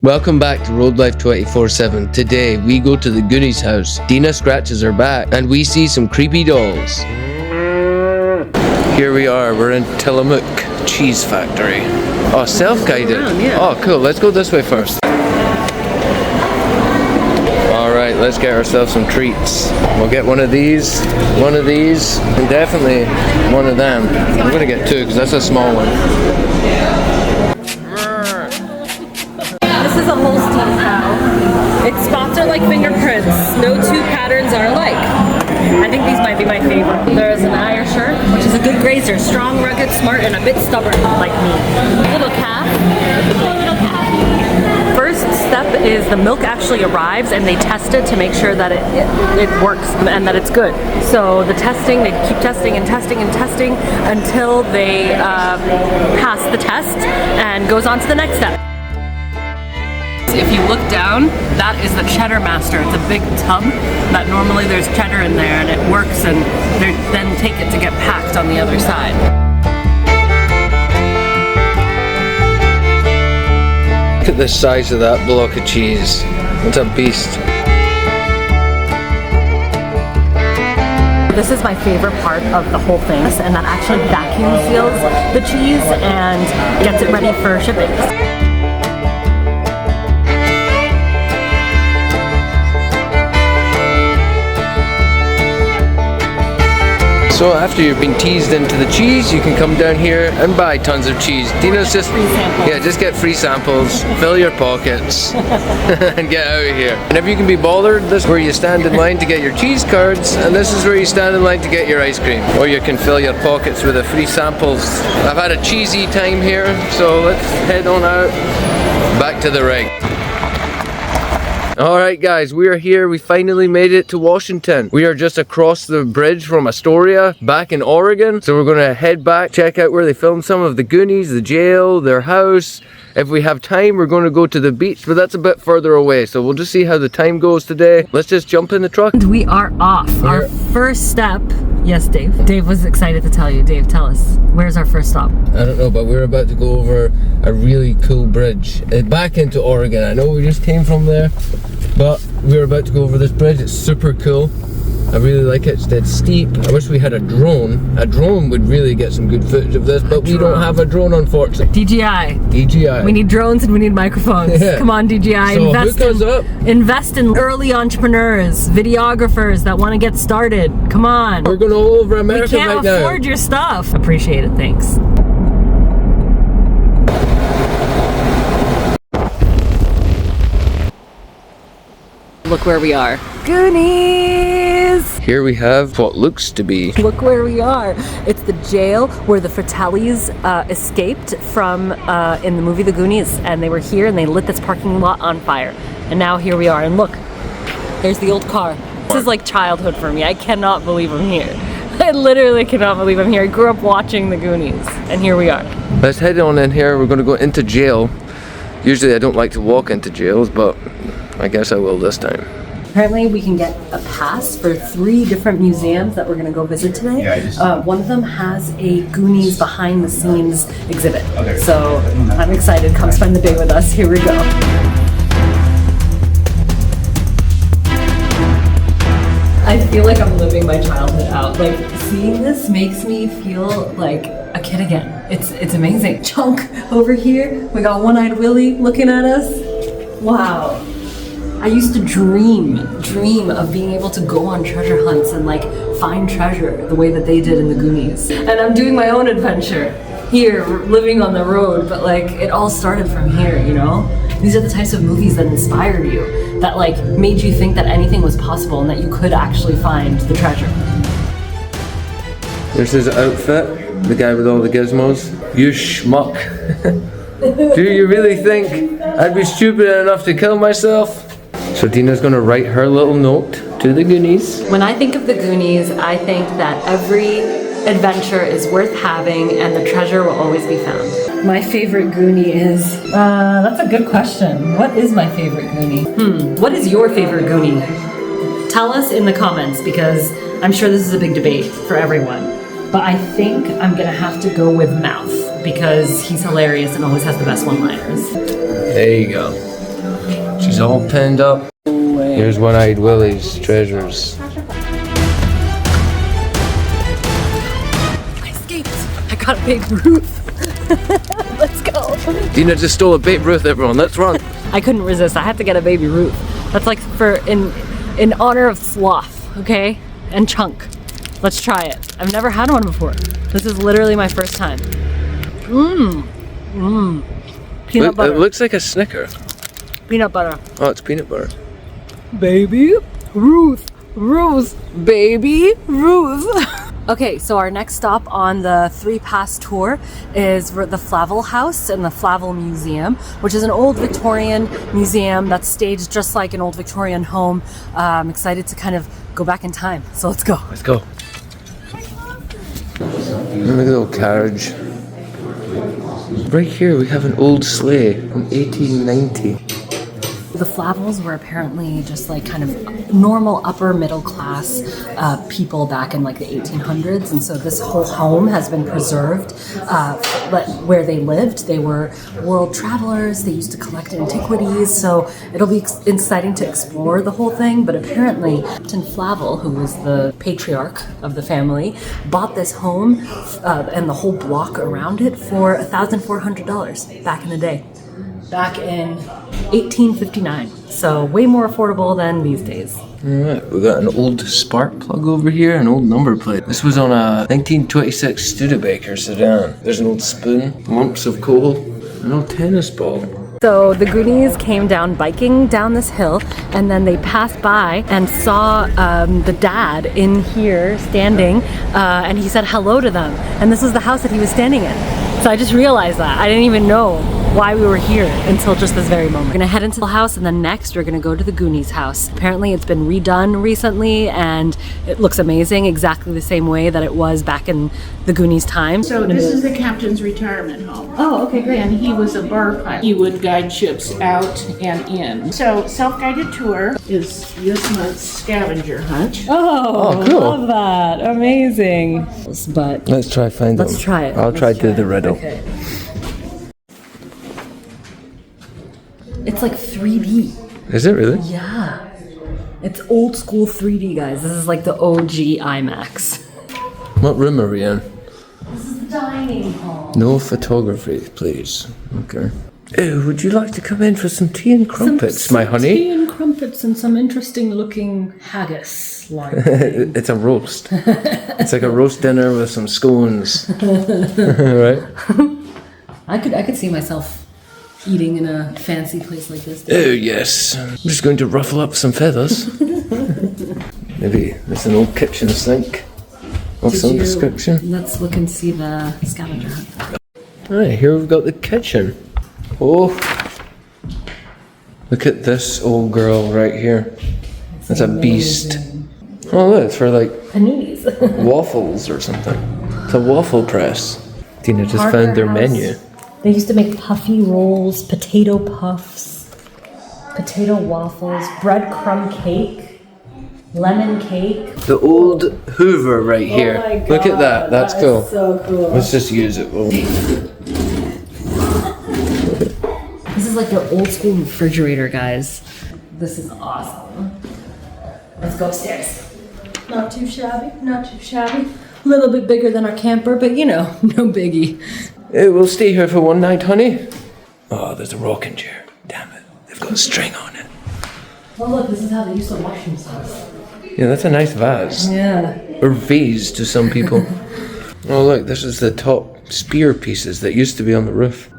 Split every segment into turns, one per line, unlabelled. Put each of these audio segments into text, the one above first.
Welcome back to Road Life 24/7. Today we go to the Goonies house. Dina scratches her back and we see some creepy dolls. Here we are, we're in Tillamook Cheese Factory. Oh, self-guided.
Yeah.
Oh, cool. Let's go this way first. Alright, let's get ourselves some treats. We'll get one of these, and definitely one of them. I'm gonna get two because that's a small one.
This is a Holstein cow. Its spots are like fingerprints. No two patterns are alike. I think these might be my favorite. There is an Irisher, which is a good grazer. Strong, rugged, smart, and a bit stubborn, like me. Little calf. First step is the milk actually arrives and they test it to make sure that it works and that it's good. So the testing, they keep testing and testing and testing until they pass the test and goes on to the next step. If you look down, that is the cheddar master. It's a big tub that normally there's cheddar in there and it works, and they then take it to get packed on the other side.
Look at the size of that block of cheese. It's a beast.
This is my favorite part of the whole thing, and that actually vacuum seals the cheese and gets it ready for shipping.
So after you've been teased into the cheese, you can come down here and buy tons of cheese. Dina's just, just get free samples, fill your pockets, and get out of here. And if you can be bothered, this is where you stand in line to get your cheese cards, and this is where you stand in line to get your ice cream. Or you can fill your pockets with the free samples. I've had a cheesy time here, so let's head on out, back to the rig. Alright guys, we are here. We finally made it to Washington. We are just across the bridge from Astoria, back in Oregon. So we're going to head back, check out where they filmed some of the Goonies, the jail, their house. If we have time, we're going to go to the beach, but that's a bit further away. So we'll just see how the time goes today. Let's just jump in the truck.
And we are off. Our first step. Yes, Dave. Dave was excited to tell you. Dave, tell us. Where's our first stop?
I don't know, but we're about to go over a really cool bridge back into Oregon. I know we just came from there, but we're about to go over this bridge. It's super cool. I really like it. It's dead steep. I wish we had a drone. A drone would really get some good footage of this, but we don't have a drone, unfortunately. DJI.
We need drones and we need microphones. Yeah. Come on, DJI.
So
invest in early entrepreneurs, videographers that want to get started. Come on.
We're going all over America right now.
We can't afford your stuff. Appreciate it. Thanks. Look where we are. Goonies!
Here we have what looks to be.
Look where we are. It's the jail where the Fratellis escaped from in the movie The Goonies, and they were here and they lit this parking lot on fire. And now here we are, and look, there's the old car. This is like childhood for me. I cannot believe I'm here. I literally cannot believe I'm here. I grew up watching The Goonies, and here we are.
Let's head on in here. We're going to go into jail. Usually I don't like to walk into jails, but I guess I will this time.
Apparently we can get a pass for 3 different museums that we're going to go visit today. One of them has a Goonies behind the scenes exhibit. Okay. So I'm excited. Come spend the day with us. Here we go. I feel like I'm living my childhood out. Like, seeing this makes me feel like a kid again. It's amazing. Chunk over here. We got One-Eyed Willie looking at us. Wow. I used to dream of being able to go on treasure hunts and like find treasure the way that they did in the Goonies. And I'm doing my own adventure here, living on the road, but like it all started from here, you know? These are the types of movies that inspired you, that like made you think that anything was possible and that you could actually find the treasure.
There's his outfit, the guy with all the gizmos. You schmuck. Do you really think I'd be stupid enough to kill myself? So Dina's going to write her little note to the Goonies.
When I think of the Goonies, I think that every adventure is worth having and the treasure will always be found. My favorite Goonie is... that's a good question. What is my favorite Goonie? What is your favorite Goonie? Tell us in the comments, because I'm sure this is a big debate for everyone. But I think I'm going to have to go with Mouth, because he's hilarious and always has the best one-liners.
There you go. She's all pinned up. Here's One-Eyed Willie's treasures.
I escaped. I got a Babe Ruth. Let's go.
Dina just stole a Babe Ruth, everyone. Let's run.
I couldn't resist. I had to get a Baby Ruth. That's like in honor of Sloth, okay? And Chunk. Let's try it. I've never had one before. This is literally my first time. Peanut butter.
It looks like a Snicker.
Peanut butter.
Oh, it's peanut butter.
Baby Ruth. Baby Ruth. Okay, so our next stop on the 3-pass tour is the Flavel House and the Flavel Museum, which is an old Victorian museum that's staged just like an old Victorian home. I'm excited to kind of go back in time. So let's go.
Let's go. Look at the little carriage. Right here we have an old sleigh from 1890.
The Flavels were apparently just like kind of normal upper middle class people back in like the 1800s, and so this whole home has been preserved where they lived. They were world travelers. They used to collect antiquities, so it'll be exciting to explore the whole thing. But apparently Captain Flavel, who was the patriarch of the family, bought this home and the whole block around it for $1,400 back in the day. Back in 1859, so way more affordable than these days.
Alright, we got an old spark plug over here, an old number plate. This was on a 1926 Studebaker sedan. There's an old spoon, lumps of coal, an old tennis ball.
So the Goonies came down biking down this hill, and then they passed by and saw the dad in here standing, and he said hello to them. And this was the house that he was standing in. So I just realized that. I didn't even know why we were here until just this very moment. We're gonna head into the house, and then next we're gonna go to the Goonies house. Apparently it's been redone recently and it looks amazing, exactly the same way that it was back in the Goonies time.
So this is the captain's retirement home.
Oh, okay, great.
And he was a bar pilot. He would guide ships out and in. So self-guided tour is this month's scavenger hunt.
Oh,
cool.
love that. Amazing. But
Let's try find them.
let's try it.
I'll try to do the riddle.
Okay. It's like 3D.
Is it really?
Yeah. It's old school 3D, guys. This is like the OG IMAX.
What room are we in?
This is the dining hall.
No photography, please. Okay. Ew, would you like to come in for some tea and crumpets, my honey?
Tea and crumpets and some interesting looking haggis.
It's a roast. It's like a roast dinner with some scones. Right?
I could see myself eating in a fancy place like this.
Oh, yes. I'm just going to ruffle up some feathers. Maybe there's an old kitchen sink of some description.
Let's look and see the scavenger hunt.
Alright, here we've got the kitchen. Oh, look at this old girl right here. That's a beast. Oh, look, it's for like
Paninis.
waffles or something. It's a waffle press. Tina just
Parker
found their
House.
menu.
They used to make puffy rolls, potato puffs, potato waffles, breadcrumb cake, lemon cake.
The old Hoover right here.
Oh my God,
Look at that. That's
that
cool.
is so cool.
Let's just use it.
This is like their old school refrigerator, guys. This is awesome. Let's go upstairs. Not too shabby, not too shabby. A little bit bigger than our camper, but you know, no biggie.
Hey, we'll stay here for one night, honey. Oh, there's a rocking chair. Damn it. They've got a string on it.
Oh look, this is how they used to wash themselves.
Yeah, that's a nice vase.
Yeah.
Or vase to some people. Oh, look, this is the top spear pieces that used to be on the roof.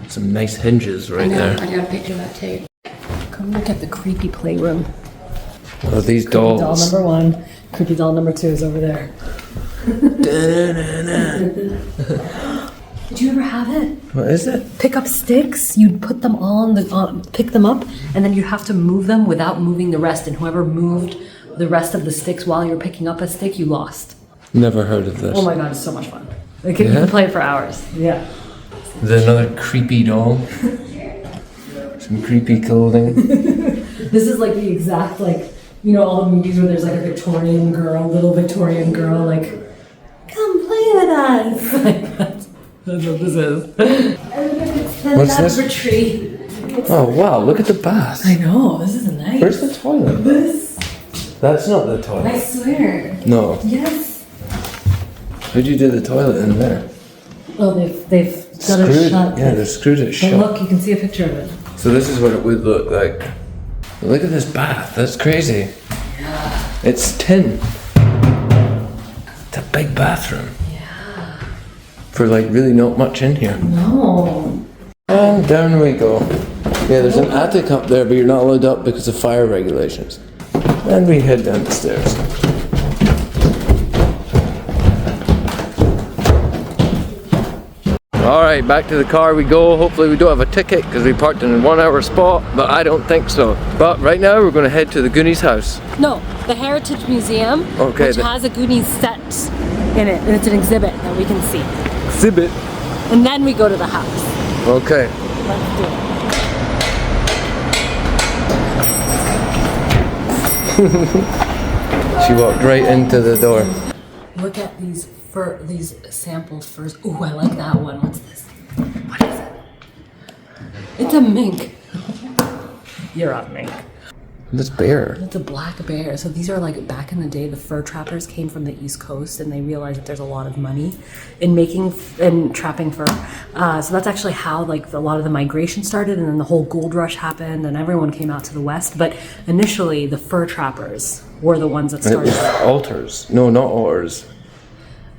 Some nice hinges right there.
I got a picture of that tape. Come look at the creepy playroom.
Oh, these
Creepy doll
dolls.
number 1. Creepy doll number 2 is over there. Did you ever have it?
What is it?
Pick up sticks, you'd put them on pick them up, and then you'd have to move them without moving the rest, and whoever moved the rest of the sticks while you were picking up a stick, you lost.
Never heard of this.
Oh my god, it's so much fun. You can play it for hours. Yeah.
There's another creepy doll. Some creepy clothing.
This is like the exact, like, you know, all the movies where there's like a Victorian girl, little Victorian girl, like, come play with us. Like, that's what this is.
What's this?
Lavatory.
Oh wow, look at the bath.
I know, this is nice.
Where's the toilet? That's not the toilet.
I swear.
No.
Yes.
Who'd you do the toilet in there?
Oh, they've got it shut.
Yeah, they've screwed it shut.
But look, you can see a picture of it.
So this is what it would look like. Look at this bath. That's crazy.
Yeah.
It's tin. It's a big bathroom.
Yeah.
For like really not much in here.
No.
And down we go. Yeah, there's an attic up there, but you're not allowed up because of fire regulations. And we head down the stairs. Alright, back to the car we go. Hopefully we don't have a ticket because we parked in a 1 hour spot, but I don't think so. But right now we're going to head to the Goonies house.
No, the Heritage Museum, which has a Goonies set in it, and it's an exhibit that we can see.
Exhibit?
And then we go to the house.
Okay.
Let's do it.
She walked right into the door.
Look at these samples first. Ooh, I like that one. What's this? What is it? It's a mink. You're a mink.
This bear.
It's a black bear. So these are like, back in the day, the fur trappers came from the East Coast and they realized that there's a lot of money in trapping fur. So that's actually how like a lot of the migration started, and then the whole gold rush happened and everyone came out to the West. But initially the fur trappers were the ones that started.
It was otters. No, not otters.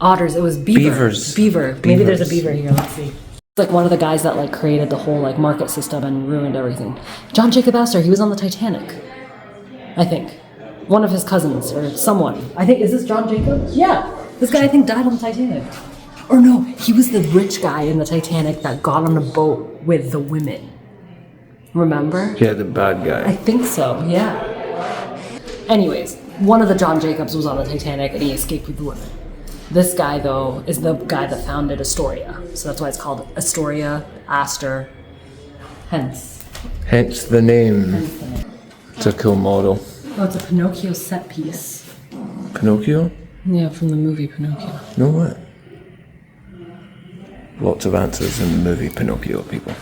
Otters. It was beaver.
Beavers.
Beaver. Maybe there's a beaver here. Let's see. It's like one of the guys that like created the whole like market system and ruined everything. John Jacob Astor. He was on the Titanic. I think. One of his cousins or someone. I think, is this John Jacob? Yeah. This guy I think died on the Titanic. Or no, he was the rich guy in the Titanic that got on a boat with the women. Remember?
Yeah, the bad guy.
I think so, yeah. Anyways, one of the John Jacobs was on the Titanic and he escaped with the women. This guy, though, is the guy that founded Astoria. So that's why it's called Astoria, Astor, hence
the name.
the name.
It's a cool model.
Oh, it's a Pinocchio set piece.
Pinocchio?
Yeah, from the movie Pinocchio.
No what? Lots of answers in the movie Pinocchio, people.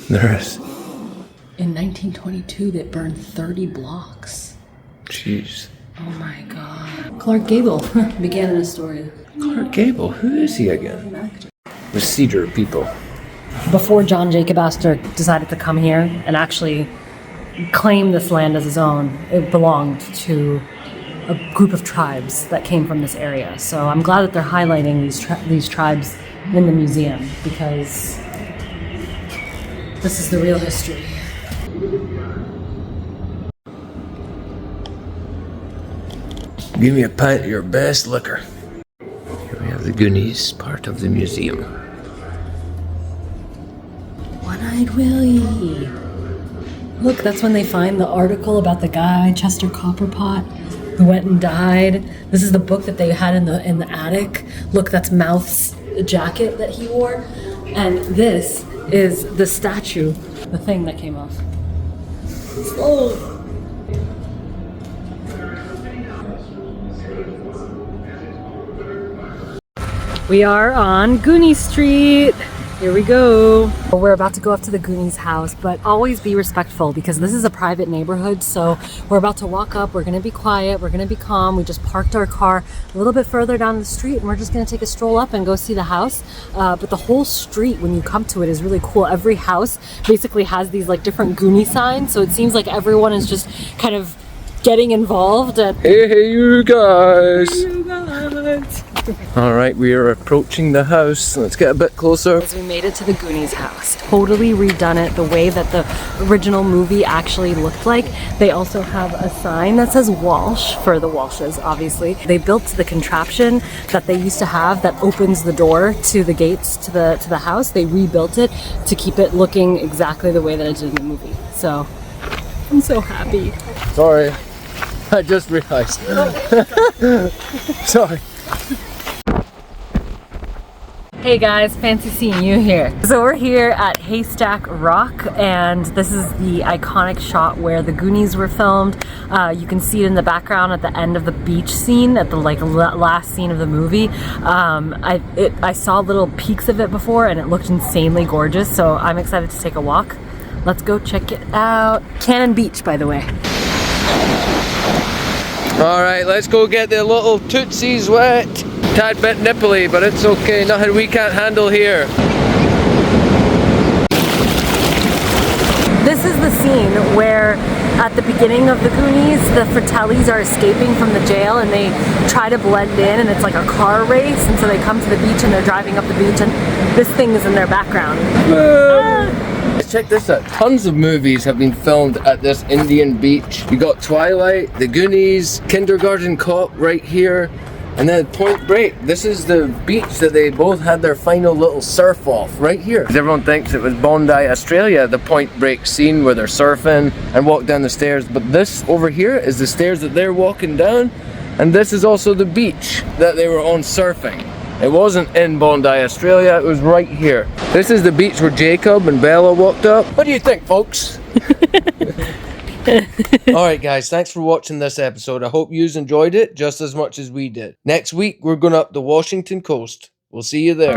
There is.
In 1922, they burned 30 blocks.
Jeez.
Oh my god. Clark Gable began in Astoria.
Clark Gable? Who is he again? The Cedar people.
Before John Jacob Astor decided to come here and actually claim this land as his own, it belonged to a group of tribes that came from this area. So I'm glad that they're highlighting these tribes in the museum, because this is the real history.
Give me a pint of your best liquor. Here we have the Goonies, part of the museum.
One-eyed Willie. Look, that's when they find the article about the guy, Chester Copperpot, who went and died. This is the book that they had in the attic. Look, that's Mouth's jacket that he wore. And this is the statue, the thing that came off. Oh. We are on Goonie Street. Here we go. We're about to go up to the Goonies house, but always be respectful because this is a private neighborhood. So we're about to walk up. We're going to be quiet. We're going to be calm. We just parked our car a little bit further down the street and we're just going to take a stroll up and go see the house. But the whole street, when you come to it, is really cool. Every house basically has these like different Goonie signs. So it seems like everyone is just kind of getting involved. And
Hey, you guys! Alright, we are approaching the house. Let's get a bit closer.
As we made it to the Goonies house. Totally redone it the way that the original movie actually looked like. They also have a sign that says Walsh, for the Walshes, obviously. They built the contraption that they used to have that opens the door to the gates to the house. They rebuilt it to keep it looking exactly the way that it did in the movie. So, I'm so happy.
Sorry, I just realized. Sorry.
Hey guys, fancy seeing you here. So we're here at Haystack Rock, and this is the iconic shot where the Goonies were filmed. You can see it in the background at the end of the beach scene, at the last scene of the movie. I saw little peeks of it before, and it looked insanely gorgeous. So I'm excited to take a walk. Let's go check it out. Cannon Beach, by the way.
All right, let's go get the little tootsies wet. Tad bit nipply, but it's okay. Nothing we can't handle here.
This is the scene where at the beginning of the Goonies, the Fratellis are escaping from the jail and they try to blend in, and it's like a car race, and so they come to the beach and they're driving up the beach and this thing is in their background.
Check this out. Tons of movies have been filmed at this Indian beach. You got Twilight, The Goonies, Kindergarten Cop right here. And then Point Break. This is the beach that they both had their final little surf off right here. Everyone thinks it was Bondi, Australia, the Point Break scene where they're surfing and walk down the stairs. But this over here is the stairs that they're walking down. And this is also the beach that they were on surfing. It wasn't in Bondi, Australia, it was right here. This is the beach where Jacob and Bella walked up. What do you think, folks? Alright guys, thanks for watching this episode. I hope you enjoyed it just as much as we did. Next week, we're going up the Washington coast. We'll see you there.